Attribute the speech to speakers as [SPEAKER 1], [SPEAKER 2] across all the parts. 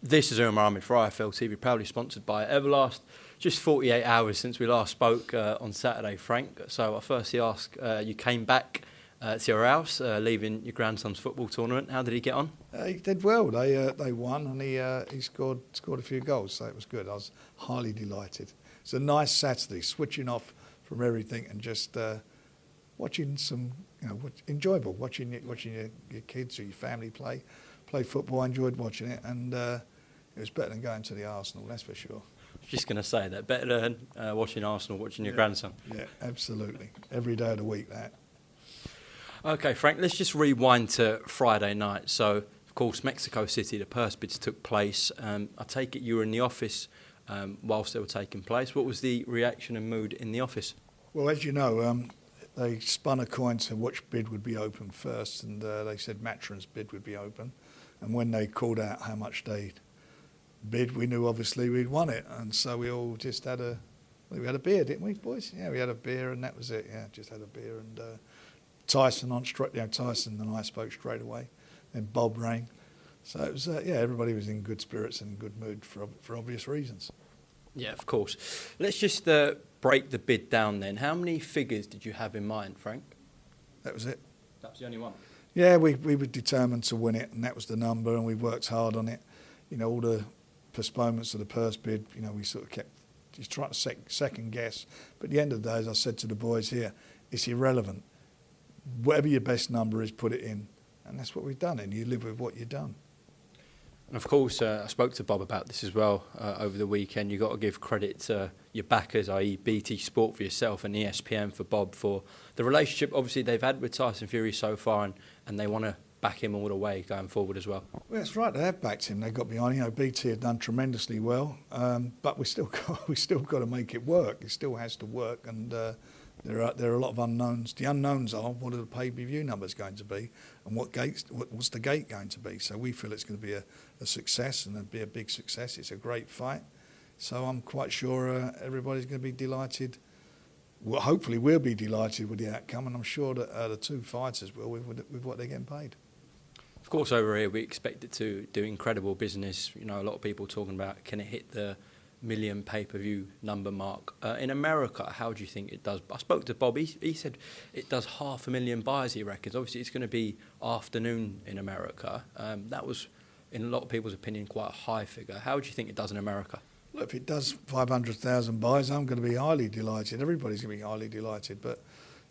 [SPEAKER 1] This is Umar Ahmed for IFL TV, proudly sponsored by Everlast. Just 48 hours since we last spoke on Saturday, Frank. So I firstly ask, you came back to your house, leaving your grandson's football tournament. How did he get on?
[SPEAKER 2] He did well. They won, and he scored a few goals, so it was good. I was highly delighted. It's a nice Saturday, switching off from everything and just watching some, enjoyable. Watching your kids or your family play football. I enjoyed watching it, and it was better than going to the Arsenal, that's for sure.
[SPEAKER 1] Just going to say that, better than watching Arsenal, watching your grandson.
[SPEAKER 2] Yeah, absolutely. Every day of the week, that.
[SPEAKER 1] Okay, Frank, let's just rewind to Friday night. So, of course, Mexico City, the purse bids took place. I take it you were in the office whilst they were taking place. What was the reaction and mood in the office?
[SPEAKER 2] Well, as you know, they spun a coin to which bid would be open first, and they said Matron's bid would be open. And when they called out how much they'd bid, we knew obviously we'd won it. And so we all just had a beer, didn't we, boys? Yeah, we had a beer, and that was it. Yeah, just had a beer. And Tyson and I spoke straight away. Then Bob rang. So it was, everybody was in good spirits and good mood for obvious reasons.
[SPEAKER 1] Yeah, of course. Let's just break the bid down then. How many figures did you have in mind, Frank?
[SPEAKER 2] That was it.
[SPEAKER 1] That was the only one?
[SPEAKER 2] Yeah, we were determined to win it, and that was the number, and we worked hard on it. All the postponements of the purse bid, we sort of kept just trying to second guess. But at the end of the day, as I said to the boys here, it's irrelevant. Whatever your best number is, put it in. And that's what we've done, and you live with what you've done.
[SPEAKER 1] And of course, I spoke to Bob about this as well over the weekend. You've got to give credit to your backers, i.e. BT Sport for yourself and ESPN for Bob, for the relationship obviously they've had with Tyson Fury so far, and they want to back him all the way going forward as well. Well,
[SPEAKER 2] that's right. They have backed him. They got behind him. BT have done tremendously well, but we still got to make it work. It still has to work, and there are a lot of unknowns. The unknowns are what are the pay-per-view numbers going to be, and what's the gate going to be. So we feel it's going to be a success, and it'll be a big success. It's a great fight, so I'm quite sure everybody's going to be delighted. Well, hopefully we'll be delighted with the outcome, and I'm sure that the two fighters will with what they're getting paid.
[SPEAKER 1] Of course, over here we expect it to do incredible business. A lot of people talking about, can it hit the million pay-per-view number mark? In America, how do you think it does? I spoke to Bob. He said it does 500,000 buys, he reckons. Obviously, it's going to be afternoon in America. That was, in a lot of people's opinion, quite a high figure. How do you think it does in America?
[SPEAKER 2] Look, if it does 500,000 buys, I'm going to be highly delighted. Everybody's going to be highly delighted. But,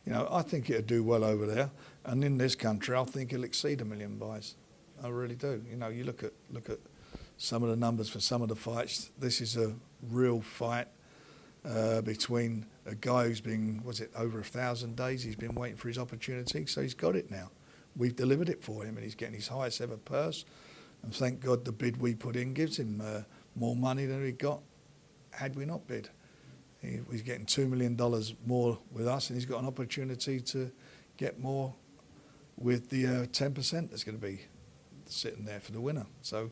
[SPEAKER 2] I think it'll do well over there. And in this country, I think it'll exceed 1 million buys. I really do. You look at some of the numbers for some of the fights. This is a real fight between a guy who's been, over 1,000 days. He's been waiting for his opportunity, so he's got it now. We've delivered it for him, and he's getting his highest ever purse. And thank God the bid we put in gives him more money than he got had we not bid. He's getting $2 million more with us, and he's got an opportunity to get more with the 10% that's going to be sitting there for the winner. So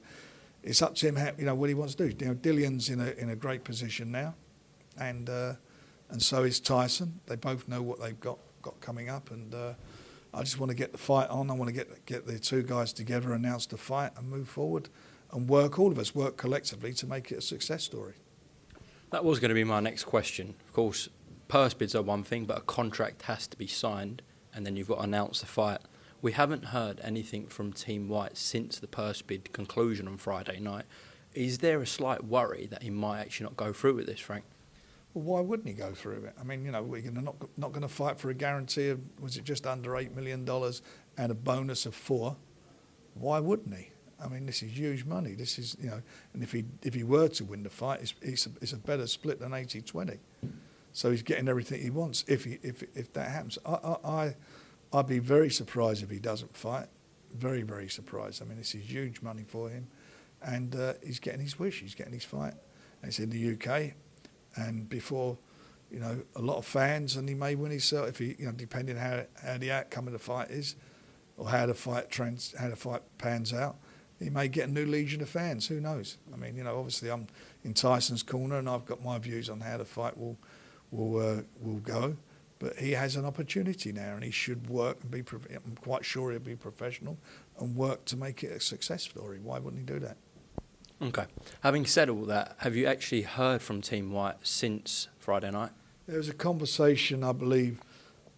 [SPEAKER 2] it's up to him, what he wants to do. Dillion's in a great position now, and so is Tyson. They both know what they've got coming up, and I just want to get the fight on. I want to get the two guys together, announce the fight, and move forward, and all of us work collectively to make it a success story.
[SPEAKER 1] That was going to be my next question. Of course, purse bids are one thing, but a contract has to be signed, and then you've got to announce the fight. We haven't heard anything from Team Whyte since the purse bid conclusion on Friday night. Is there a slight worry that he might actually not go through with this, Frank?
[SPEAKER 2] Well, why wouldn't he go through it? I mean, we're not going to fight for a guarantee of, was it just under $8 million and a bonus of $4 million? Why wouldn't he? I mean, this is huge money. This is, and if he were to win the fight, it's a better split than 80-20. So he's getting everything he wants if that happens. I'd be very surprised if he doesn't fight. Very, very surprised. I mean, this is huge money for him, and he's getting his wish. He's getting his fight. And it's in the UK, and before, a lot of fans, and he may win himself if he, depending how the outcome of the fight is, or how the fight pans out. He may get a new legion of fans. Who knows? I mean, obviously I'm in Tyson's corner, and I've got my views on how the fight will go. But he has an opportunity now, and he should work and be. I'm quite sure he'll be professional and work to make it a success story. Why wouldn't he do that?
[SPEAKER 1] Okay. Having said all that, have you actually heard from Team Whyte since Friday night?
[SPEAKER 2] There was a conversation, I believe,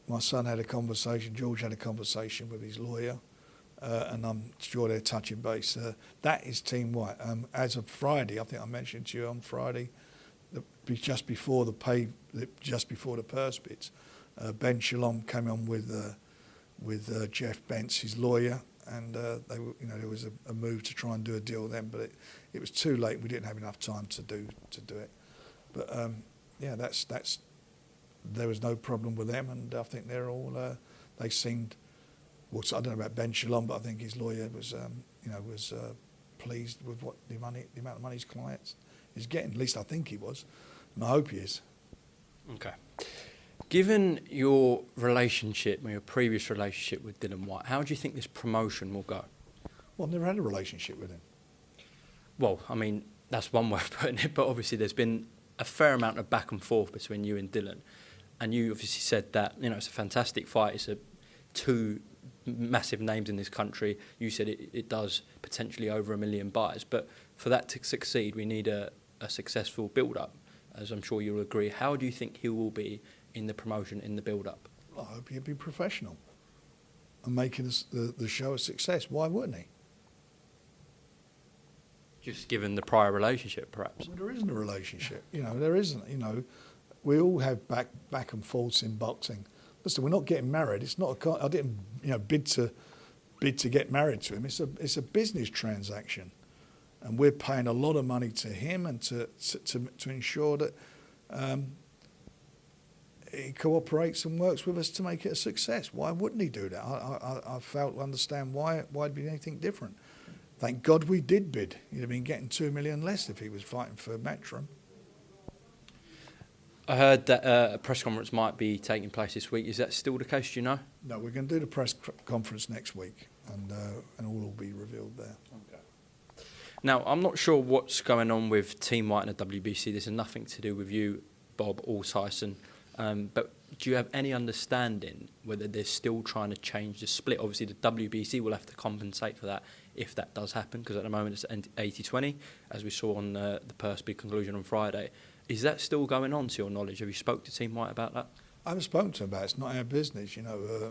[SPEAKER 2] my son had a conversation, George had a conversation with his lawyer, and I'm sure they're touching base. That is Team Whyte. As of Friday, I think I mentioned to you on Friday, just before the purse bids, Ben Shalom came on with Jeff Bentz, his lawyer, and there was a move to try and do a deal then, but it was too late. We didn't have enough time to do it. But that's there was no problem with them, and I think they're all they seemed. Well, I don't know about Ben Shalom, but I think his lawyer was pleased with the amount of money his client is getting. At least I think he was, and I hope he is.
[SPEAKER 1] Okay. Given your relationship, or your previous relationship with Dillian Whyte, how do you think this promotion will go?
[SPEAKER 2] Well, I've never had a relationship with him.
[SPEAKER 1] Well, I mean, that's one way of putting it, but obviously there's been a fair amount of back and forth between you and Dillian. And you obviously said that, it's a fantastic fight. It's two massive names in this country. You said it does potentially over 1 million buys. But for that to succeed, we need a successful build-up, as I'm sure you'll agree. How do you think he will be in the promotion, in the build-up?
[SPEAKER 2] Well, I hope he'll be professional and making the show a success. Why wouldn't he?
[SPEAKER 1] Just given the prior relationship, perhaps.
[SPEAKER 2] Well, there isn't a relationship. There isn't. We all have back and forths in boxing. Listen, we're not getting married. It's not I didn't bid to get married to him. It's a business transaction, and we're paying a lot of money to him and to ensure that he cooperates and works with us to make it a success. Why wouldn't he do that? I failed to understand why it'd be anything different. Thank God we did bid. He'd have been getting 2 million less if he was fighting for Matchroom.
[SPEAKER 1] I heard that a press conference might be taking place this week. Is that still the case, do you know?
[SPEAKER 2] No, we're going to do the press conference next week, and all will be revealed there.
[SPEAKER 1] Okay. Now, I'm not sure what's going on with Team Whyte and the WBC. This has nothing to do with you, Bob, or Tyson. But do you have any understanding whether they're still trying to change the split? Obviously, the WBC will have to compensate for that if that does happen, because at the moment it's 80-20, as we saw on the purse bid conclusion on Friday. Is that still going on, to your knowledge? Have you spoke to Team Whyte about that?
[SPEAKER 2] I haven't spoken to him about it. It's not our business,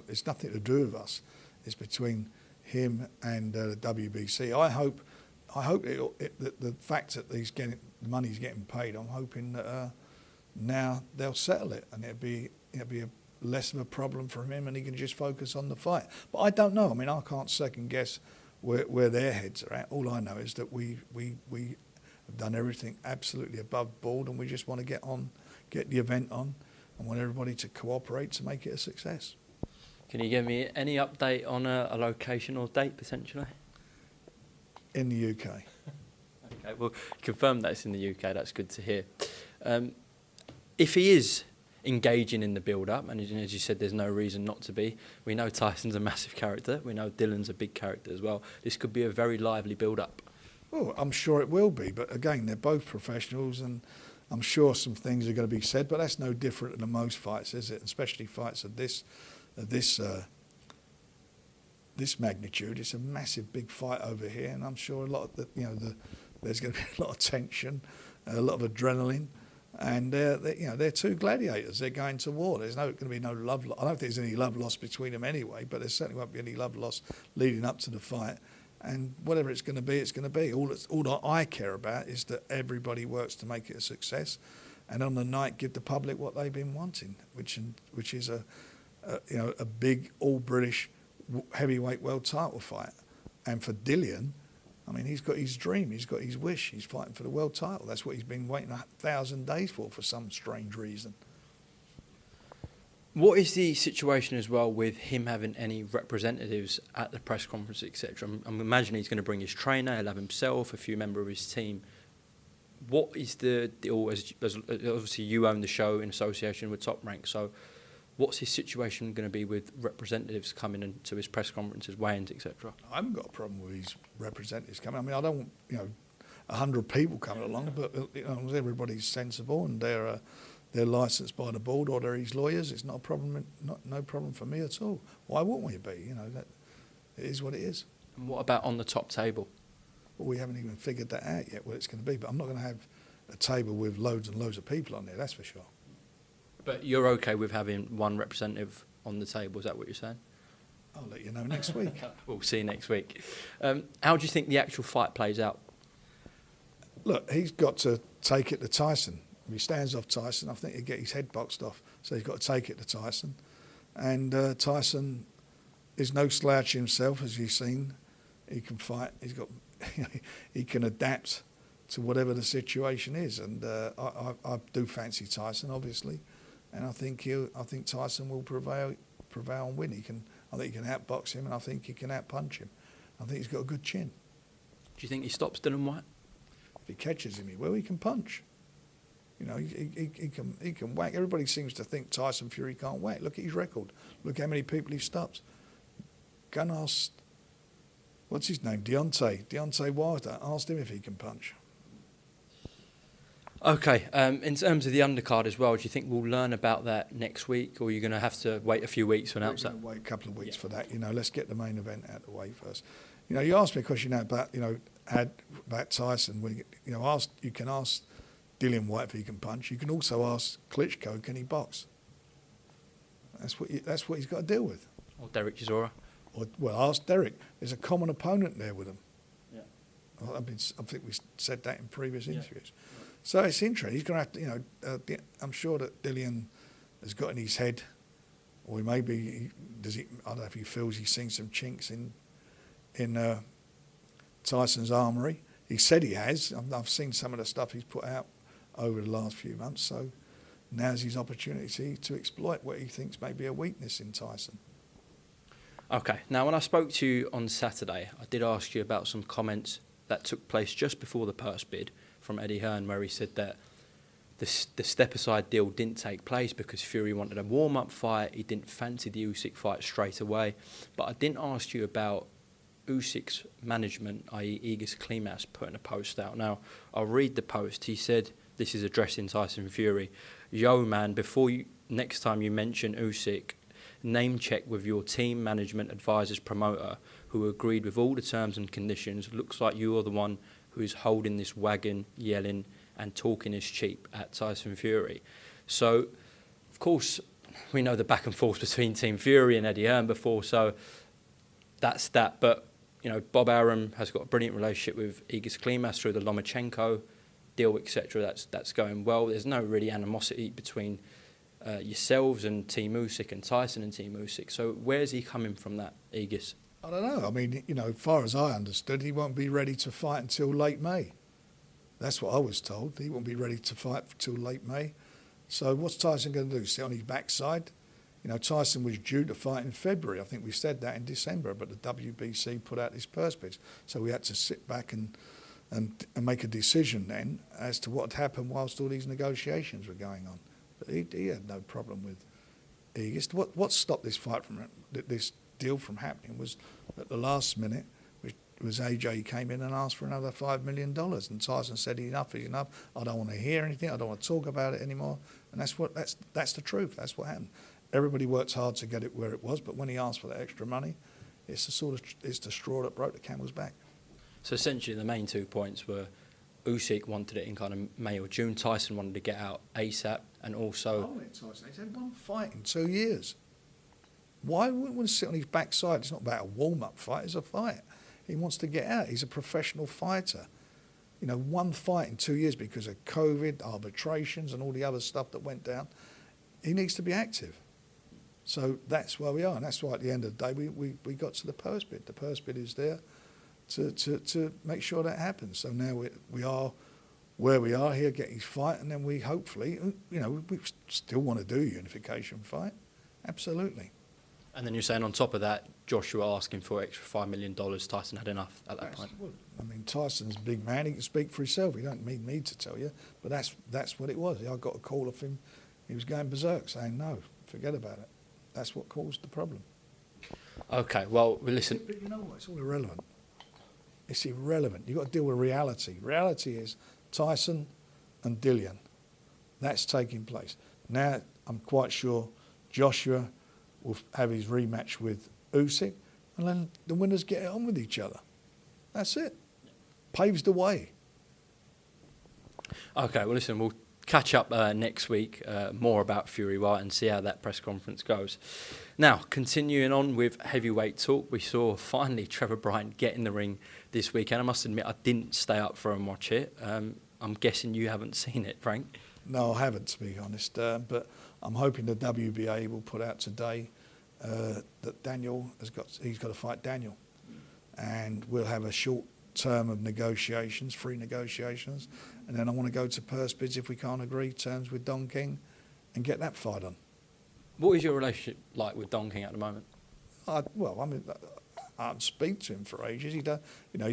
[SPEAKER 2] It's nothing to do with us. It's between him and the WBC. I hope that the fact that the money's getting paid, I'm hoping that now they'll settle it, and it'll be less of a problem for him, and he can just focus on the fight. But I don't know. I mean, I can't second guess where their heads are at. All I know is that we have done everything absolutely above board, and we just want to get the event on, and want everybody to cooperate to make it a success.
[SPEAKER 1] Can you give me any update on a location or date potentially?
[SPEAKER 2] In the UK.
[SPEAKER 1] Okay, well, confirm that it's in the UK. That's good to hear. If he is engaging in the build-up, and as you said, there's no reason not to be. We know Tyson's a massive character. We know Dillian's a big character as well. This could be a very lively build-up.
[SPEAKER 2] Well, I'm sure it will be, but again, they're both professionals, and I'm sure some things are going to be said, but that's no different than most fights, is it? Especially fights of this magnitude. It's a massive, big fight over here, and I'm sure there's going to be a lot of tension, a lot of adrenaline, and they're two gladiators. They're going to war. There's going to be no love. I don't think there's any love lost between them anyway, but there certainly won't be any love lost leading up to the fight. And whatever it's going to be, it's going to be. All that I care about is that everybody works to make it a success, and on the night give the public what they've been wanting, which is a big all British heavyweight world title fight. And for Dillian, I mean, he's got his dream, he's got his wish. He's fighting for the world title. That's what he's been waiting 1,000 days for some strange reason.
[SPEAKER 1] What is the situation as well with him having any representatives at the press conference, etc.? I'm imagining he's going to bring his trainer, he'll have himself, a few members of his team. What is the deal? As obviously you own the show in association with Top Rank, so what's his situation going to be with representatives coming into his press conferences, weigh-ins, etc.?
[SPEAKER 2] I haven't got a problem with his representatives coming. I mean, I don't want 100 people coming along, but everybody's sensible and they're licensed by the board or they're his lawyers. It's not a problem. No problem for me at all. Why wouldn't we be? That it is what it is.
[SPEAKER 1] And what about on the top table?
[SPEAKER 2] but we haven't even figured that out yet, what it's going to be. But I'm not going to have a table with loads and loads of people on there, that's for sure.
[SPEAKER 1] But you're okay with having one representative on the table, is that what you're saying?
[SPEAKER 2] I'll let you know next week.
[SPEAKER 1] We'll see you next week. How do you think the actual fight plays out?
[SPEAKER 2] Look, he's got to take it to Tyson. If he stands off Tyson, I think he'll get his head boxed off. So he's got to take it to Tyson. And Tyson is no slouch himself, as you've seen. He can fight. He's got. He can adapt to whatever the situation is. And I do fancy Tyson, obviously. And I think Tyson will prevail and win. I think he can outbox him, and I think he can outpunch him. I think he's got a good chin.
[SPEAKER 1] Do you think he stops Dillian Whyte?
[SPEAKER 2] If he catches him, he can punch. You know, he can whack. Everybody seems to think Tyson Fury can't whack. Look at his record. Look how many people he stops. Go and ask, what's his name? Deontay Wilder. Asked him if he can punch.
[SPEAKER 1] Okay, in terms of the undercard as well, do you think we'll learn about that next week, or are you going to have to wait a few weeks to announce that?
[SPEAKER 2] We're going to wait a couple of weeks for that. You know, let's get the main event out of the way first. You know, you asked me a question about Tyson. You can ask Dillian Whyte if he can punch. You can also ask Klitschko, can he box? That's what he's got to deal with.
[SPEAKER 1] Or Derek Chisora.
[SPEAKER 2] Well, ask Derek. There's a common opponent there with him.
[SPEAKER 1] Yeah.
[SPEAKER 2] I think we said that in previous interviews. So it's interesting. He's going to have to, I'm sure that Dillian has got in his head, or he maybe I don't know if he feels he's seen some chinks in Tyson's armoury. He said he has. I've seen some of the stuff he's put out over the last few months. So now's his opportunity to exploit what he thinks may be a weakness in Tyson.
[SPEAKER 1] Okay. Now, when I spoke to you on Saturday, I did ask you about some comments that took place just before the purse bid from Eddie Hearn, where he said that the step-aside deal didn't take place because Fury wanted a warm-up fight. He didn't fancy the Usyk fight straight away. But I didn't ask you about Usyk's management, i.e. Egis Klimas, putting a post out. Now, I'll read the post. He said, this is addressing Tyson Fury, "Yo, man, before next time you mention Usyk, name check with your team, management, advisors, promoter, who agreed with all the terms and conditions. Looks like you are the one who's holding this wagon, yelling and talking is cheap at Tyson Fury." So, of course, we know the back and forth between Team Fury and Eddie Hearn before, so that's that. But, you know, Bob Arum has got a brilliant relationship with Egis Klimas through the Lomachenko deal, etc. That's going well. There's no really animosity between yourselves and Team Usyk and Tyson and Team Usyk. So where's he coming from, that Egis?
[SPEAKER 2] I don't know. I mean, you know, as far as I understood, he won't be ready to fight until late May. That's what I was told. He won't be ready to fight until late May. So what's Tyson going to do? Sit on his backside? You know, Tyson was due to fight in February. I think we said that in December, but the WBC put out his purse bids. So we had to sit back and make a decision then as to what had happened whilst all these negotiations were going on. But he had no problem with Egis. What stopped this fight from this deal from happening was at the last minute, which was AJ came in and asked for another $5 million, and Tyson said enough is enough. I don't want to hear anything. I don't want to talk about it anymore. And that's the truth. That's what happened. Everybody works hard to get it where it was, but when he asked for that extra money, it's the straw that broke the camel's back.
[SPEAKER 1] So essentially, the main 2 points were Usyk wanted it in kind of May or June. Tyson wanted to get out ASAP, and also.
[SPEAKER 2] Tyson, he's had one fight in 2 years. Why wouldn't he sit on his backside? It's not about a warm-up fight, it's a fight. He wants to get out. He's a professional fighter. You know, one fight in 2 years because of COVID, arbitrations and all the other stuff that went down. He needs to be active. So that's where we are, and that's why at the end of the day we got to the purse bid. The purse bid is there to make sure that happens. So now we are where we are here, get his fight, and then we hopefully, you know, we still want to do a unification fight. Absolutely.
[SPEAKER 1] And then you're saying on top of that, Joshua asking for extra $5 million. Tyson had enough at that point.
[SPEAKER 2] Well, I mean, Tyson's a big man. He can speak for himself. He don't need me to tell you. But that's what it was. I got a call off him. He was going berserk, saying, no, forget about it. That's what caused the problem.
[SPEAKER 1] Okay, well, listen.
[SPEAKER 2] But you know what? It's all irrelevant. It's irrelevant. You've got to deal with reality. Reality is Tyson and Dillian. That's taking place. Now, I'm quite sure Joshua will have his rematch with Usyk, and then the winners get it on with each other. That's it. paves the way.
[SPEAKER 1] Okay, well, listen, we'll catch up next week, more about Fury Whyte and see how that press conference goes. Now, continuing on with heavyweight talk, we saw finally Trevor Bryan get in the ring this weekend. I must admit, I didn't stay up for and watch it. I'm guessing you haven't seen it, Frank?
[SPEAKER 2] No, I haven't, to be honest. But I'm hoping the WBA will put out today that Daniel he's got to fight Daniel. And we'll have a short term of negotiations, free negotiations, and then I want to go to purse bids if we can't agree terms with Don King and get that fight on.
[SPEAKER 1] What is your relationship like with Don King at the moment?
[SPEAKER 2] I speak to him for ages. He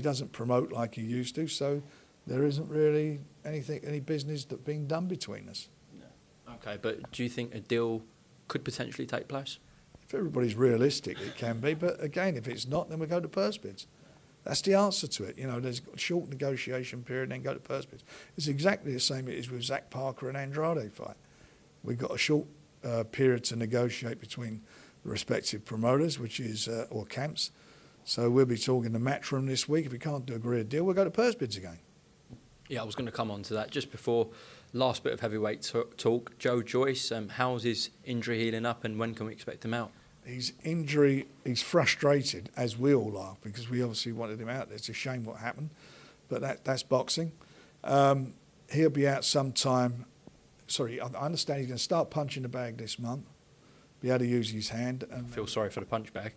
[SPEAKER 2] doesn't promote like he used to, so there isn't really any business that being done between us.
[SPEAKER 1] No. Okay, but do you think a deal could potentially take place?
[SPEAKER 2] If everybody's realistic, it can be. But again, if it's not, then we go to purse bids. That's the answer to it. There's a short negotiation period and then go to purse bids. It's exactly the same it is with Zach Parker and Andrade fight. We've got a short period to negotiate between the respective promoters, which is, or camps. So we'll be talking to Matchroom this week. If we can't agree a deal, we'll go to purse bids again.
[SPEAKER 1] Yeah, I was going to come on to that just before last bit of heavyweight talk. Joe Joyce, how's his injury healing up and when can we expect him out?
[SPEAKER 2] His injury, he's frustrated, as we all are, because we obviously wanted him out. It's a shame what happened, but that's boxing. He'll be out sometime. Sorry, I understand he's going to start punching the bag this month, be able to use his hand. And
[SPEAKER 1] I feel sorry for the punch bag.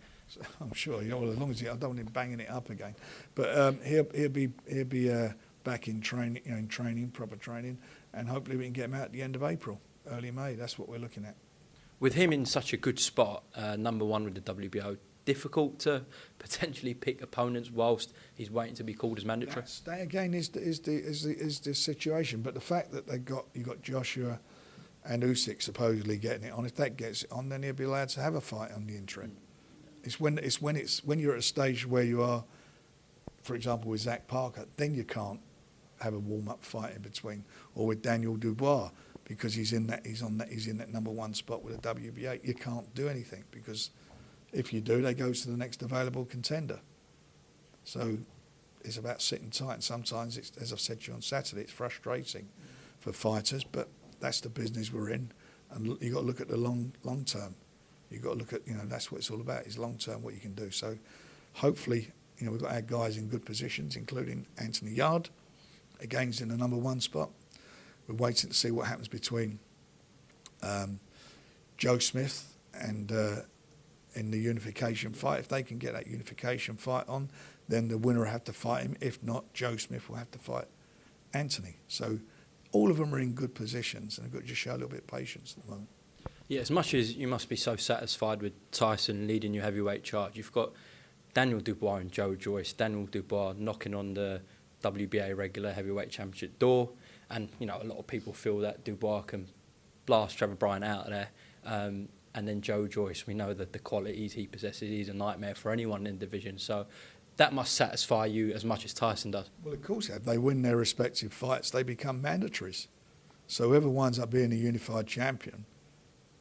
[SPEAKER 2] I'm sure, as long as I don't want him banging it up again. But he'll be back in training, proper training, and hopefully we can get him out at the end of April, early May. That's what we're looking at.
[SPEAKER 1] With him in such a good spot, number one with the WBO, difficult to potentially pick opponents whilst he's waiting to be called as mandatory.
[SPEAKER 2] That again is the situation. But the fact that you got Joshua and Usyk supposedly getting it on, if that gets it on, then he'll be allowed to have a fight on the interim. It's when you're at a stage where you are, for example, with Zach Parker, then you can't have a warm-up fight in between, or with Daniel Dubois, because he's in that number one spot with the WBA. You can't do anything because if you do, they go to the next available contender. So it's about sitting tight. And sometimes, as I've said to you on Saturday, it's frustrating for fighters, but that's the business we're in. And you've got to look at the long term. You've got to look at, that's what it's all about, is long term, what you can do. So hopefully, we've got our guys in good positions, including Anthony Yard. Again, he's in the number one spot. We're waiting to see what happens between Joe Smith and in the unification fight. If they can get that unification fight on, then the winner will have to fight him. If not, Joe Smith will have to fight Anthony. So all of them are in good positions, and they've got to just show a little bit of patience at the moment.
[SPEAKER 1] Yeah, as much as you must be so satisfied with Tyson leading your heavyweight charge, you've got Daniel Dubois and Joe Joyce. Daniel Dubois knocking on the WBA regular heavyweight championship door. And, a lot of people feel that Dubois can blast Trevor Bryan out of there. And then Joe Joyce, we know that the qualities he possesses, he's a nightmare for anyone in the division. So that must satisfy you as much as Tyson does. Well,
[SPEAKER 2] of course, if they win their respective fights, they become mandatories. So whoever winds up being a unified champion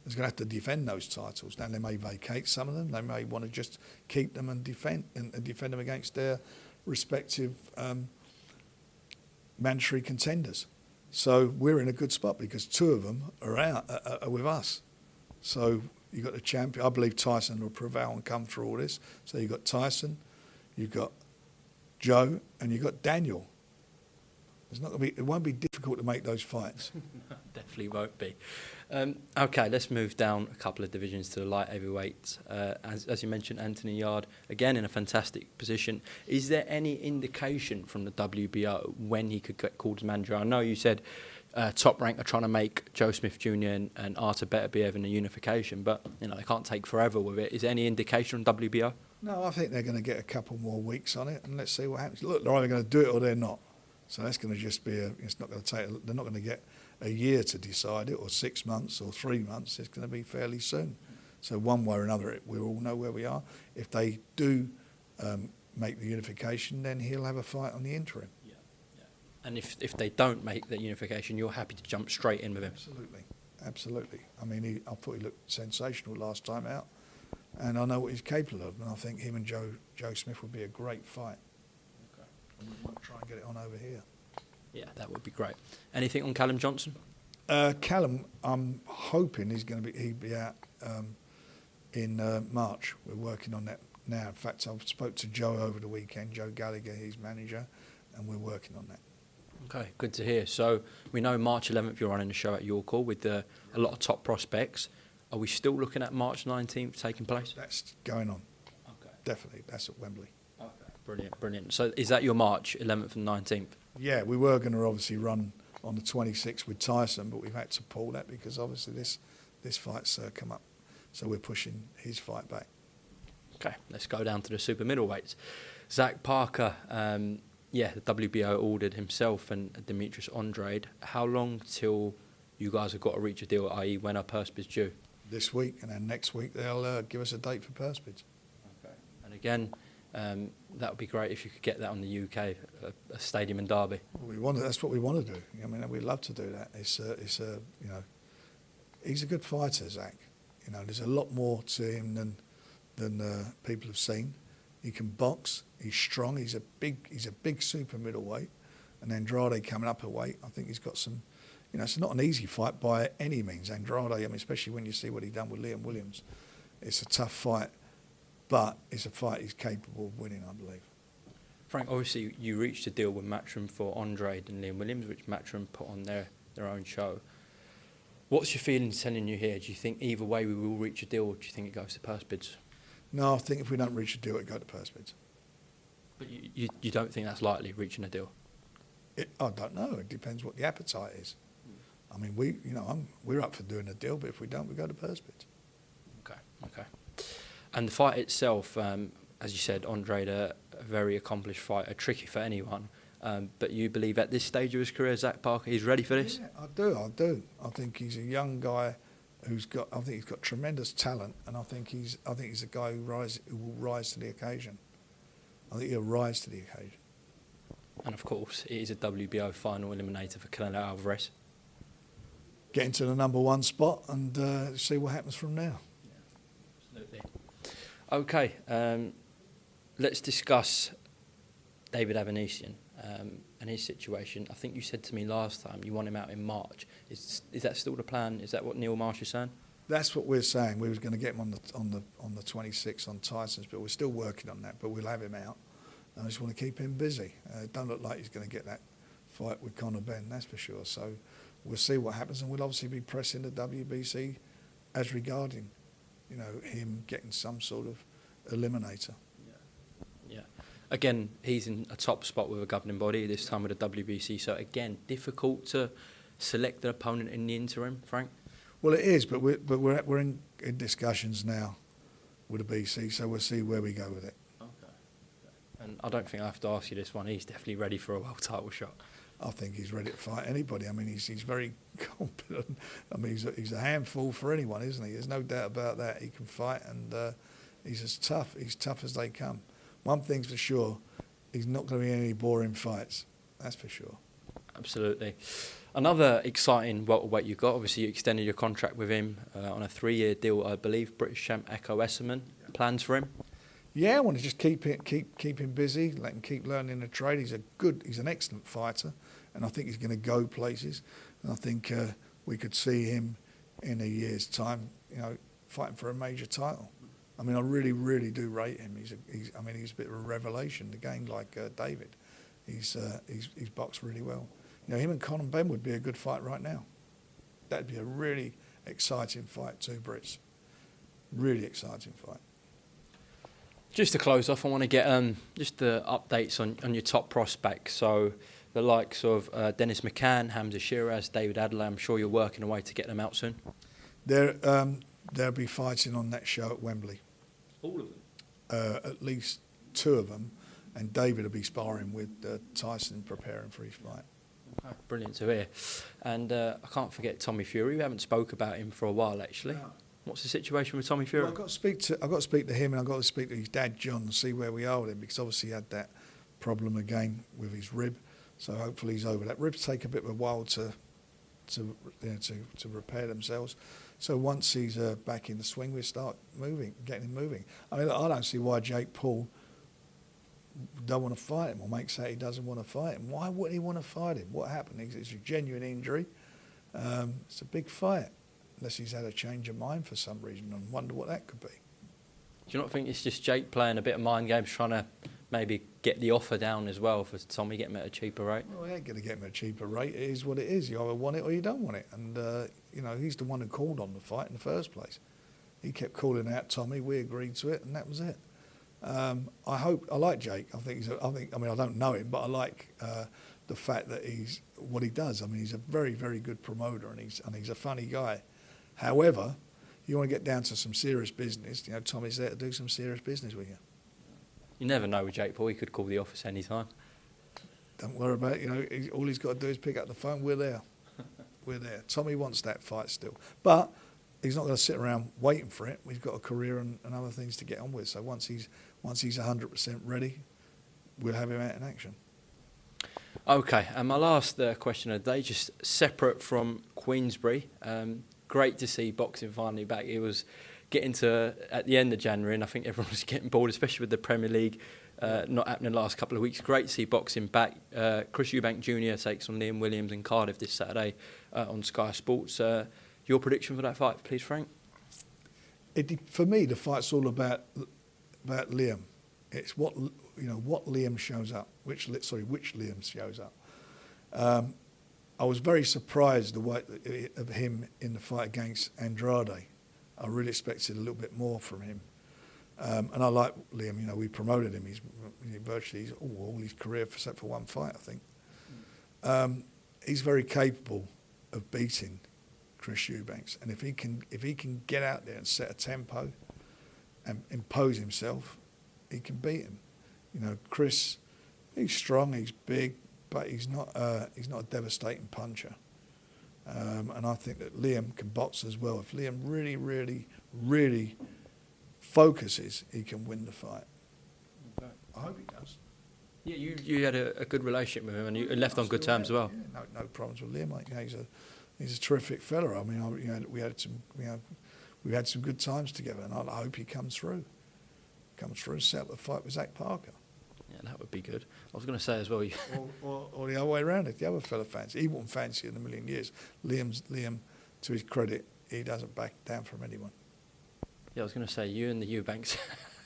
[SPEAKER 2] is going to have to defend those titles. Now, they may vacate some of them. They may want to just keep them and defend them against their respective mandatory contenders. So we're in a good spot because two of them are with us. So you've got the champion. I believe Tyson will prevail and come through all this. So you've got Tyson, you've got Joe, and you've got Daniel. It won't be difficult to make those fights.
[SPEAKER 1] Definitely won't be. Okay, let's move down a couple of divisions to the light heavyweight. As you mentioned, Anthony Yard, again in a fantastic position. Is there any indication from the WBO when he could get called as manager? I know you said Top Rank are trying to make Joe Smith Jr. and Artur Beterbiev in a unification, but they can't take forever with it. Is there any indication from WBO?
[SPEAKER 2] No, I think they're going to get a couple more weeks on it, and let's see what happens. Look, they're either going to do it or they're not. So that's going to just be it's not going to take. They're not going to get a year to decide it, or 6 months, or 3 months. It's going to be fairly soon. So one way or another, we all know where we are. If they do make the unification, then he'll have a fight on the interim.
[SPEAKER 1] Yeah. And if they don't make that unification, you're happy to jump straight in with him.
[SPEAKER 2] Absolutely. I mean, I thought he looked sensational last time out, and I know what he's capable of. And I think him and Joe Smith would be a great fight. We might try and get it on over here.
[SPEAKER 1] Yeah, that would be great. Anything on Callum Johnson?
[SPEAKER 2] Callum, I'm hoping he'd be out in March. We're working on that now. In fact, I spoke to Joe over the weekend, Joe Gallagher, his manager, and we're working on that.
[SPEAKER 1] Okay, good to hear. So we know March 11th you're running a show at York Hall with a lot of top prospects. Are we still looking at March 19th taking place?
[SPEAKER 2] That's going on.
[SPEAKER 1] Okay.
[SPEAKER 2] Definitely. That's at Wembley.
[SPEAKER 1] Okay, brilliant. So is that your March 11th and 19th?
[SPEAKER 2] Yeah, we were going to obviously run on the 26th with Tyson, but we've had to pull that because obviously this fight's come up. So we're pushing his fight back.
[SPEAKER 1] Okay, let's go down to the super middleweights. Zach Parker, the WBO ordered himself and Demetrius Andrade. How long till you guys have got to reach a deal, i.e. when are purse bids due?
[SPEAKER 2] This week, and then next week they'll give us a date for purse bids.
[SPEAKER 1] Okay. And again, that would be great if you could get that on the UK, a stadium in Derby.
[SPEAKER 2] Well, that's what we want to do. I mean, we'd love to do that. It's he's a good fighter, Zach. There's a lot more to him than people have seen. He can box. He's strong. He's a big super middleweight. And Andrade coming up a weight, I think he's got some. It's not an easy fight by any means. Andrade, I mean, especially when you see what he's done with Liam Williams, it's a tough fight, but it's a fight he's capable of winning, I believe.
[SPEAKER 1] Frank, obviously you reached a deal with Matchroom for Andrade and Liam Williams, which Matchroom put on their own show. What's your feeling telling you here? Do you think either way we will reach a deal, or do you think it goes to purse bids?
[SPEAKER 2] No, I think if we don't reach a deal, it go to purse bids.
[SPEAKER 1] But you don't think that's likely, reaching a deal?
[SPEAKER 2] I don't know. It depends what the appetite is. I mean, we're up for doing a deal, but if we don't, we go to purse bids.
[SPEAKER 1] Okay. And the fight itself, as you said, Andrade, a very accomplished fighter, tricky for anyone. But you believe at this stage of his career, Zach Parker, he's ready for this?
[SPEAKER 2] Yeah, I do. I think he's a young guy he's got tremendous talent, and I think he's a guy who will rise to the occasion. I think he'll rise to the occasion.
[SPEAKER 1] And of course, it is a WBO final eliminator for Canelo Alvarez.
[SPEAKER 2] Get into the number one spot and see what happens from now.
[SPEAKER 1] Yeah, absolutely. Okay, let's discuss David Avanesian and his situation. I think you said to me last time you want him out in March. Is that still the plan? Is that what Neil Marsh is saying?
[SPEAKER 2] That's what we're saying. We was going to get him on the 26th on Tyson's, but we're still working on that. But we'll have him out. I just want to keep him busy. It don't look like he's going to get that fight with Conor Benn, that's for sure. So we'll see what happens, and we'll obviously be pressing the WBC as regarding, him getting some sort of eliminator.
[SPEAKER 1] Yeah. Again, he's in a top spot with a governing body, this time with the WBC. So again, difficult to select an opponent in the interim, Frank?
[SPEAKER 2] Well, it is, but we're in discussions now with the BC, so we'll see where we go with it.
[SPEAKER 1] And I don't think I have to ask you this one. He's definitely ready for a world title shot.
[SPEAKER 2] I think he's ready to fight anybody. I mean, he's very competent. I mean, he's a handful for anyone, isn't he? There's no doubt about that. He can fight, and he's as tough. He's tough as they come. One thing's for sure, he's not going to be any boring fights. That's for sure.
[SPEAKER 1] Absolutely. Another exciting welterweight you got. Obviously, you extended your contract with him on a 3-year deal, I believe. British champ Echo Esserman. Plans for him?
[SPEAKER 2] Yeah, I want to just keep him busy, let him keep learning the trade. He's an excellent fighter, and I think he's going to go places. And I think we could see him in a year's time, fighting for a major title. I mean, I really, really do rate him. He's a bit of a revelation. Again, like David, he's boxed really well. Him and Conor Benn would be a good fight right now. That'd be a really exciting fight, two Brits. Really exciting fight.
[SPEAKER 1] Just to close off, I want to get just the updates on your top prospects. So the likes of Dennis McCann, Hamza Shiraz, David Adelaide. I'm sure you're working away to get them out soon.
[SPEAKER 2] They'll be fighting on that show at Wembley.
[SPEAKER 1] All of them?
[SPEAKER 2] At least two of them. And David will be sparring with Tyson, preparing for his fight.
[SPEAKER 1] Okay, brilliant to hear. And I can't forget Tommy Fury. We haven't spoke about him for a while, actually. No. What's the situation with Tommy Fury?
[SPEAKER 2] Well, I've got to speak to him, and I've got to speak to his dad, John, and see where we are with him, because obviously he had that problem again with his rib. So hopefully he's over that. Ribs take a bit of a while to repair themselves. So once he's back in the swing, we'll start getting him moving. I mean, I don't see why Jake Paul don't want to fight him, or makes out he doesn't want to fight him. Why wouldn't he want to fight him? What happened? It's a genuine injury. It's a big fight, unless he's had a change of mind for some reason, and wonder what that could be.
[SPEAKER 1] Do you not think it's just Jake playing a bit of mind games, trying to maybe get the offer down as well for Tommy, get him at a cheaper rate?
[SPEAKER 2] Well, he ain't going to get him at a cheaper rate. It is what it is. You either want it or you don't want it. And, he's the one who called on the fight in the first place. He kept calling out Tommy. We agreed to it, and that was it. I like Jake. I don't know him, but I like the fact that he's what he does. I mean, he's a very, very good promoter, and he's a funny guy. However, you want to get down to some serious business, Tommy's there to do some serious business with you.
[SPEAKER 1] You never know with Jake Paul. He could call the office any time.
[SPEAKER 2] Don't worry about it. All he's got to do is pick up the phone. We're there. We're there. Tommy wants that fight still. But he's not going to sit around waiting for it. We've got a career and other things to get on with. So once he's 100% ready, we'll have him out in action. Okay,
[SPEAKER 1] and my last question of the day, just separate from Queensberry. Great to see boxing finally back. It was getting to at the end of January, and I think everyone was getting bored, especially with the Premier League not happening the last couple of weeks. Great to see boxing back. Chris Eubank Jr. takes on Liam Williams in Cardiff this Saturday on Sky Sports. Your prediction for that fight, please, Frank?
[SPEAKER 2] For me, the fight's all about Liam. It's what Liam shows up. Which Liam shows up. I was very surprised of him in the fight against Andrade. I really expected a little bit more from him. And I like Liam. We promoted him. He's virtually all his career except for one fight, I think. He's very capable of beating Chris Eubanks, and if he can get out there and set a tempo and impose himself, he can beat him. Chris, he's strong, he's big, but he's not a devastating puncher. And I think that Liam can box as well. If Liam really, really, really focuses, he can win the fight.
[SPEAKER 1] Okay.
[SPEAKER 2] I hope he does.
[SPEAKER 1] Yeah, you had a good relationship with him, and you left on good terms as well.
[SPEAKER 2] Yeah, no problems with Liam. He's a terrific fella. I mean, we had some good times together, and I hope he comes through. Settle the fight with Zach Parker.
[SPEAKER 1] Yeah, that would be good. I was going to say as well.
[SPEAKER 2] or the other way around, if the other fella fancy, he wouldn't fancy in a million years. Liam, to his credit, he doesn't back down from anyone.
[SPEAKER 1] Yeah, I was going to say, you and the Eubanks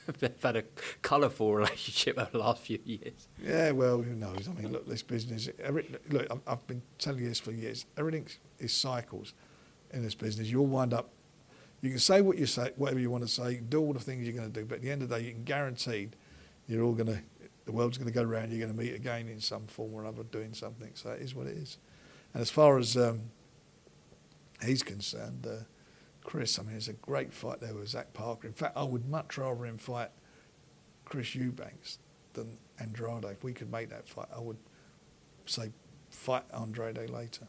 [SPEAKER 1] have had a colourful relationship over the last few years.
[SPEAKER 2] Yeah, well, who knows? I mean, look, this business. I've been telling you this for years. Everything is cycles in this business. You all wind up. You can say what you say, whatever you want to say, do all the things you're going to do, but at the end of the day, you can guaranteed the world's going to go round. You're going to meet again in some form or another, doing something. So it is what it is. And as far as he's concerned, Chris, I mean, it's a great fight there with Zach Parker. In fact, I would much rather him fight Chris Eubanks than Andrade. If we could make that fight, I would say fight Andrade later.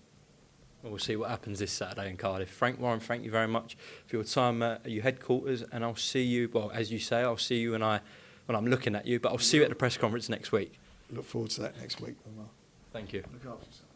[SPEAKER 1] Well, we'll see what happens this Saturday in Cardiff. Frank Warren, thank you very much for your time at your headquarters, and I'll see you, well, as you say, I'll see you when I'm looking at you, but I'll see you at the press conference next week.
[SPEAKER 2] Look forward to that next week.
[SPEAKER 1] Thank you.
[SPEAKER 2] Look after yourself.